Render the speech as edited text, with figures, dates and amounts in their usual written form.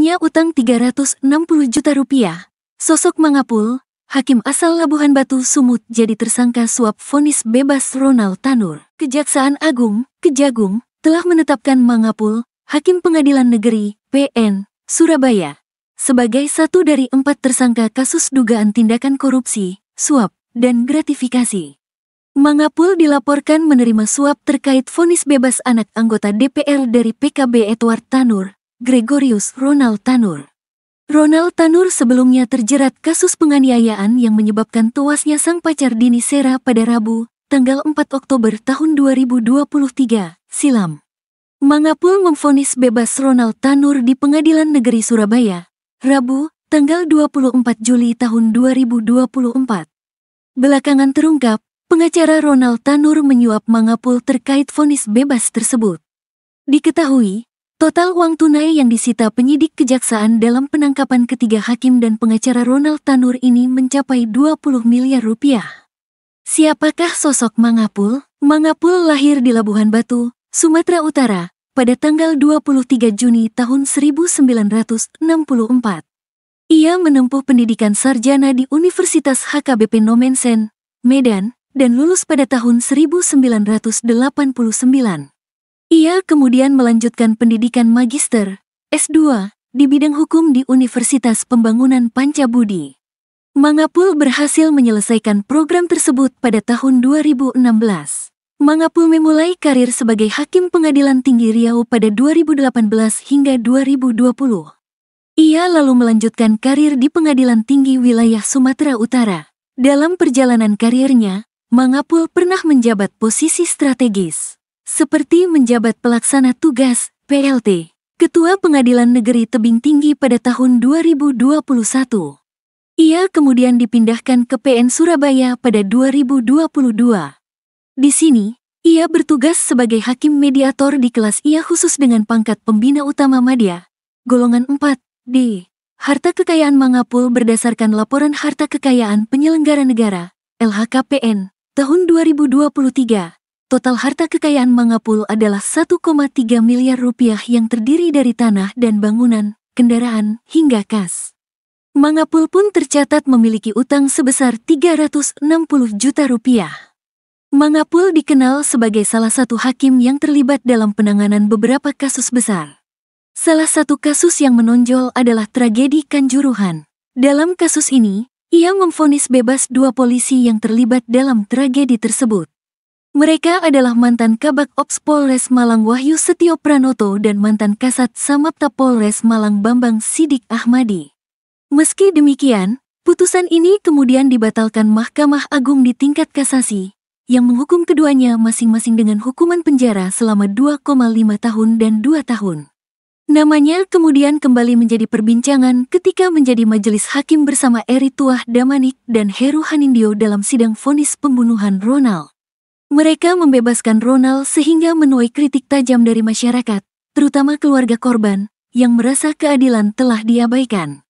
punya utang 360 juta rupiah. Sosok Mangapul, hakim asal Labuhan Batu Sumut jadi tersangka suap vonis bebas Ronald Tanur. Kejaksaan Agung, Kejagung, telah menetapkan Mangapul, Hakim Pengadilan Negeri, PN, Surabaya, sebagai satu dari 4 tersangka kasus dugaan tindakan korupsi, suap, dan gratifikasi. Mangapul dilaporkan menerima suap terkait vonis bebas anak anggota DPR dari PKB Edward Tanur, Gregorius Ronald Tanur. Ronald Tanur sebelumnya terjerat kasus penganiayaan yang menyebabkan tewasnya sang pacar Dini Sera pada Rabu, tanggal 4 Oktober tahun 2023, silam. Mangapul memvonis bebas Ronald Tanur di Pengadilan Negeri Surabaya, Rabu, tanggal 24 Juli tahun 2024. Belakangan terungkap, pengacara Ronald Tanur menyuap Mangapul terkait vonis bebas tersebut. Diketahui, total uang tunai yang disita penyidik kejaksaan dalam penangkapan ketiga hakim dan pengacara Ronald Tanur ini mencapai 20 miliar rupiah. Siapakah sosok Mangapul? Mangapul lahir di Labuhan Batu, Sumatera Utara, pada tanggal 23 Juni tahun 1964. Ia menempuh pendidikan sarjana di Universitas HKBP Nomensen, Medan, dan lulus pada tahun 1989. Ia kemudian melanjutkan pendidikan magister, S2, di bidang hukum di Universitas Pembangunan Pancabudi. Mangapul berhasil menyelesaikan program tersebut pada tahun 2016. Mangapul memulai karir sebagai Hakim Pengadilan Tinggi Riau pada 2018 hingga 2020. Ia lalu melanjutkan karir di Pengadilan Tinggi Wilayah Sumatera Utara. Dalam perjalanan karirnya, Mangapul pernah menjabat posisi strategis, seperti menjabat pelaksana tugas, PLT, Ketua Pengadilan Negeri Tebing Tinggi pada tahun 2021. Ia kemudian dipindahkan ke PN Surabaya pada 2022. Di sini, ia bertugas sebagai hakim mediator di kelas IA khusus dengan pangkat Pembina Utama Madya, golongan 4D. Harta kekayaan Mangapul berdasarkan Laporan Harta Kekayaan Penyelenggara Negara, LHKPN, tahun 2023. Total harta kekayaan Mangapul adalah 1,3 miliar rupiah yang terdiri dari tanah dan bangunan, kendaraan, hingga kas. Mangapul pun tercatat memiliki utang sebesar 360 juta rupiah. Mangapul dikenal sebagai salah satu hakim yang terlibat dalam penanganan beberapa kasus besar. Salah satu kasus yang menonjol adalah tragedi Kanjuruhan. Dalam kasus ini, ia memvonis bebas 2 polisi yang terlibat dalam tragedi tersebut. Mereka adalah mantan Kabak Ops Polres Malang Wahyu Setio Pranoto dan mantan Kasat Samapta Polres Malang Bambang Sidik Ahmadi. Meski demikian, putusan ini kemudian dibatalkan Mahkamah Agung di tingkat kasasi, yang menghukum keduanya masing-masing dengan hukuman penjara selama 2,5 tahun dan 2 tahun. Namanya kemudian kembali menjadi perbincangan ketika menjadi majelis hakim bersama Eri Tuah Damanik dan Heru Hanindyo dalam sidang vonis pembunuhan Ronald. Mereka membebaskan Ronald sehingga menuai kritik tajam dari masyarakat, terutama keluarga korban, yang merasa keadilan telah diabaikan.